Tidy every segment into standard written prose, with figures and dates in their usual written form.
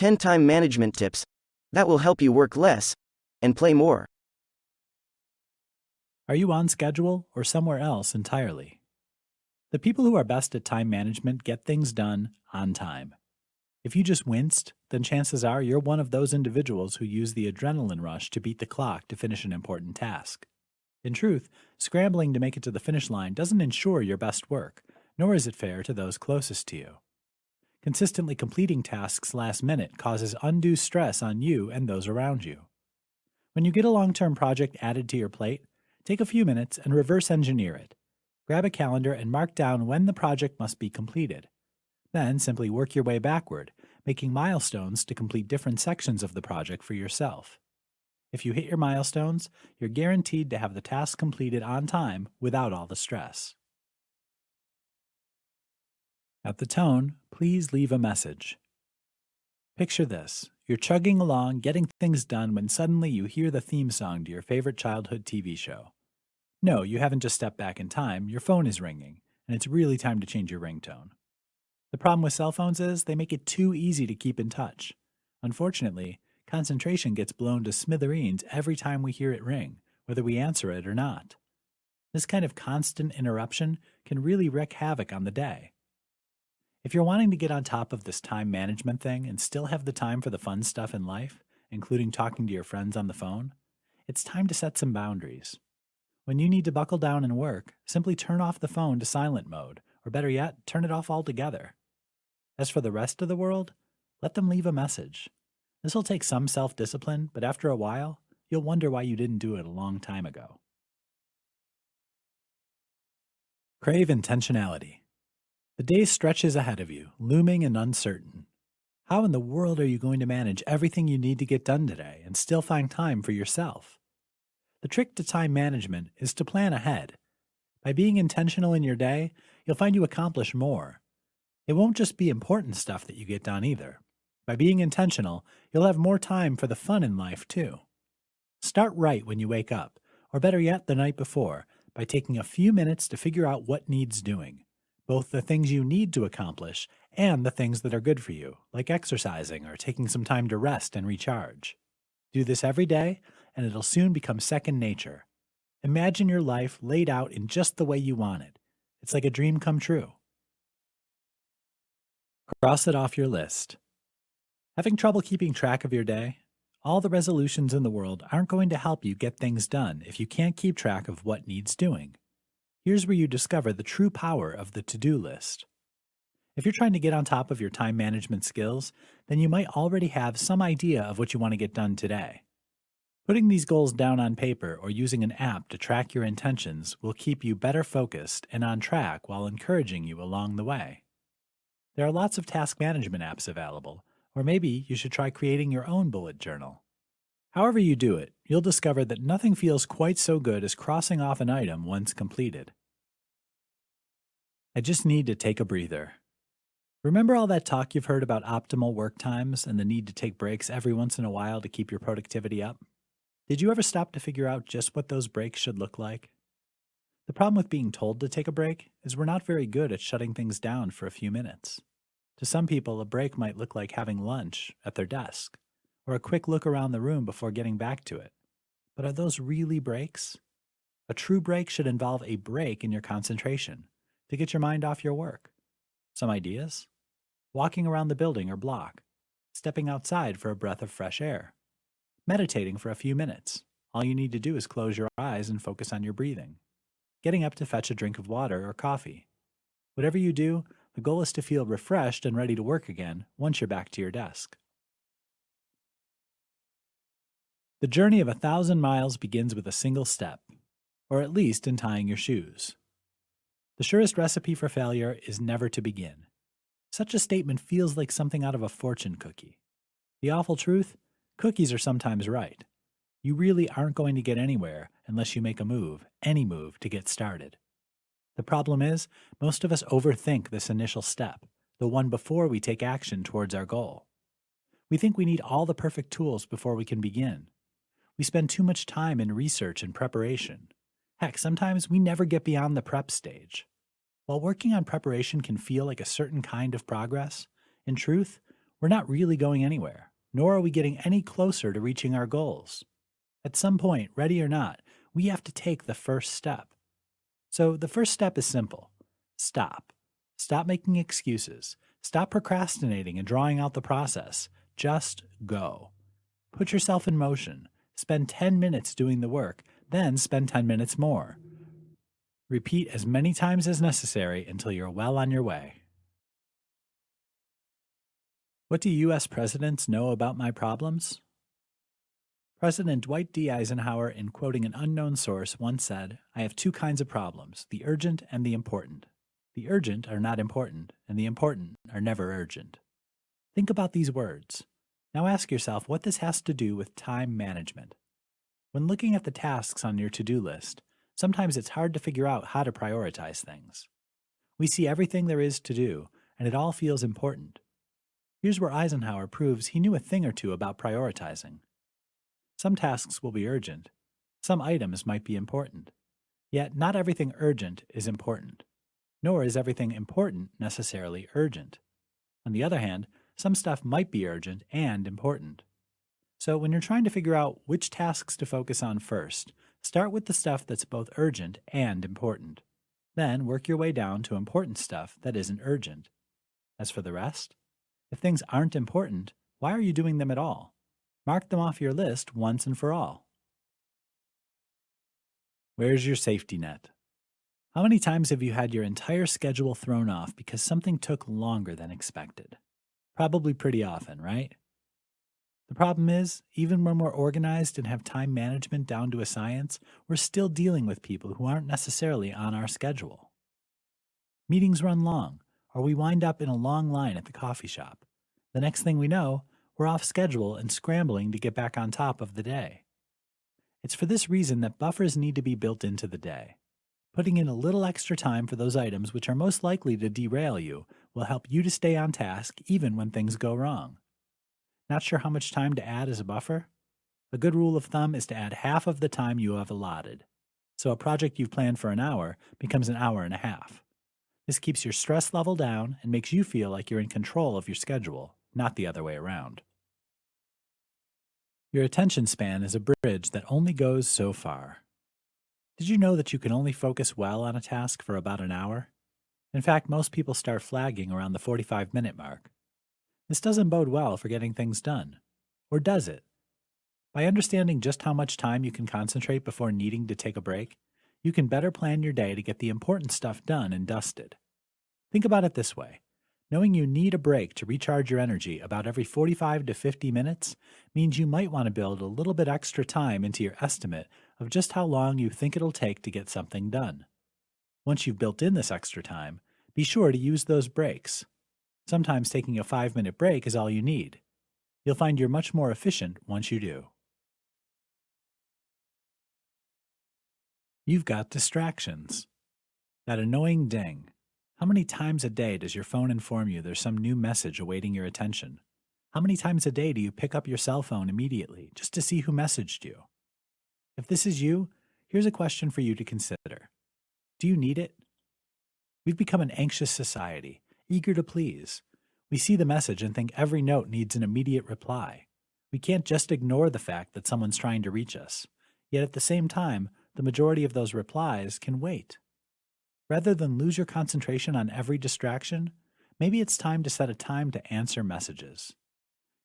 10 time management tips that will help you work less and play more. Are you on schedule or somewhere else entirely? The people who are best at time management get things done on time. If you just winced, then chances are you're one of those individuals who use the adrenaline rush to beat the clock to finish an important task. In truth, scrambling to make it to the finish line doesn't ensure your best work, nor is it fair to those closest to you. Consistently completing tasks last minute causes undue stress on you and those around you. When you get a long-term project added to your plate, take a few minutes and reverse engineer it. Grab a calendar and mark down when the project must be completed. Then simply work your way backward, making milestones to complete different sections of the project for yourself. If you hit your milestones, you're guaranteed to have the task completed on time without all the stress. At the tone, please leave a message. Picture this. You're chugging along, getting things done when suddenly you hear the theme song to your favorite childhood TV show. No, you haven't just stepped back in time, your phone is ringing, and it's really time to change your ringtone. The problem with cell phones is they make it too easy to keep in touch. Unfortunately, concentration gets blown to smithereens every time we hear it ring, whether we answer it or not. This kind of constant interruption can really wreak havoc on the day. If you're wanting to get on top of this time management thing and still have the time for the fun stuff in life, including talking to your friends on the phone, it's time to set some boundaries. When you need to buckle down and work, simply turn off the phone to silent mode, or better yet, turn it off altogether. As for the rest of the world, let them leave a message. This will take some self-discipline, but after a while, you'll wonder why you didn't do it a long time ago. Crave intentionality. The day stretches ahead of you, looming and uncertain. How in the world are you going to manage everything you need to get done today and still find time for yourself? The trick to time management is to plan ahead. By being intentional in your day, you'll find you accomplish more. It won't just be important stuff that you get done either. By being intentional, you'll have more time for the fun in life too. Start right when you wake up, or better yet, the night before, by taking a few minutes to figure out what needs doing, both the things you need to accomplish and the things that are good for you, like exercising or taking some time to rest and recharge. Do this every day, and it'll soon become second nature. Imagine your life laid out in just the way you want it. It's like a dream come true. Cross it off your list. Having trouble keeping track of your day? All the resolutions in the world aren't going to help you get things done if you can't keep track of what needs doing. Here's where you discover the true power of the to-do list. If you're trying to get on top of your time management skills, then you might already have some idea of what you want to get done today. Putting these goals down on paper or using an app to track your intentions will keep you better focused and on track while encouraging you along the way. There are lots of task management apps available, or maybe you should try creating your own bullet journal. However you do it, you'll discover that nothing feels quite so good as crossing off an item once completed. I just need to take a breather. Remember all that talk you've heard about optimal work times and the need to take breaks every once in a while to keep your productivity up? Did you ever stop to figure out just what those breaks should look like? The problem with being told to take a break is we're not very good at shutting things down for a few minutes. To some people, a break might look like having lunch at their desk, or a quick look around the room before getting back to it. But are those really breaks? A true break should involve a break in your concentration to get your mind off your work. Some ideas? Walking around the building or block, stepping outside for a breath of fresh air, meditating for a few minutes. All you need to do is close your eyes and focus on your breathing. Getting up to fetch a drink of water or coffee. Whatever you do, the goal is to feel refreshed and ready to work again once you're back to your desk. The journey of 1,000 miles begins with a single step, or at least in tying your shoes. The surest recipe for failure is never to begin. Such a statement feels like something out of a fortune cookie. The awful truth? Cookies are sometimes right. You really aren't going to get anywhere unless you make a move, any move, to get started. The problem is, most of us overthink this initial step, the one before we take action towards our goal. We think we need all the perfect tools before we can begin. We spend too much time in research and preparation. Heck, sometimes we never get beyond the prep stage. While working on preparation can feel like a certain kind of progress, in truth, we're not really going anywhere, nor are we getting any closer to reaching our goals. At some point, ready or not, we have to take the first step. So the first step is simple. Stop. Stop making excuses. Stop procrastinating and drawing out the process. Just go. Put yourself in motion. Spend 10 minutes doing the work, then spend 10 minutes more. Repeat as many times as necessary until you're well on your way. What do U.S. presidents know about my problems? President Dwight D. Eisenhower, in quoting an unknown source, once said, "I have two kinds of problems, the urgent and the important. The urgent are not important, and the important are never urgent." Think about these words. Now ask yourself what this has to do with time management. When looking at the tasks on your to-do list, sometimes it's hard to figure out how to prioritize things. We see everything there is to do, and it all feels important. Here's where Eisenhower proves he knew a thing or two about prioritizing. Some tasks will be urgent. Some items might be important. Yet not everything urgent is important, nor is everything important necessarily urgent. On the other hand, some stuff might be urgent and important. So when you're trying to figure out which tasks to focus on first, start with the stuff that's both urgent and important. Then work your way down to important stuff that isn't urgent. As for the rest, if things aren't important, why are you doing them at all? Mark them off your list once and for all. Where's your safety net? How many times have you had your entire schedule thrown off because something took longer than expected? Probably pretty often, right? The problem is, even when we're organized and have time management down to a science, we're still dealing with people who aren't necessarily on our schedule. Meetings run long, or we wind up in a long line at the coffee shop. The next thing we know, we're off schedule and scrambling to get back on top of the day. It's for this reason that buffers need to be built into the day. Putting in a little extra time for those items which are most likely to derail you will help you to stay on task even when things go wrong. Not sure how much time to add as a buffer? A good rule of thumb is to add half of the time you have allotted. So a project you've planned for an hour becomes an hour and a half. This keeps your stress level down and makes you feel like you're in control of your schedule, not the other way around. Your attention span is a bridge that only goes so far. Did you know that you can only focus well on a task for about an hour? In fact, most people start flagging around the 45-minute mark. This doesn't bode well for getting things done. Or does it? By understanding just how much time you can concentrate before needing to take a break, you can better plan your day to get the important stuff done and dusted. Think about it this way. Knowing you need a break to recharge your energy about every 45 to 50 minutes means you might want to build a little bit extra time into your estimate of just how long you think it'll take to get something done. Once you've built in this extra time, be sure to use those breaks. Sometimes taking a 5-minute break is all you need. You'll find you're much more efficient once you do. You've got distractions. That annoying ding. How many times a day does your phone inform you there's some new message awaiting your attention? How many times a day do you pick up your cell phone immediately just to see who messaged you? If this is you, here's a question for you to consider. Do you need it? We've become an anxious society, eager to please. We see the message and think every note needs an immediate reply. We can't just ignore the fact that someone's trying to reach us. Yet at the same time, the majority of those replies can wait. Rather than lose your concentration on every distraction, maybe it's time to set a time to answer messages.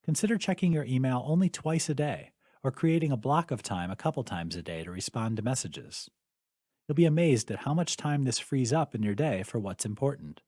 Consider checking your email only twice a day, or creating a block of time a couple times a day to respond to messages. You'll be amazed at how much time this frees up in your day for what's important.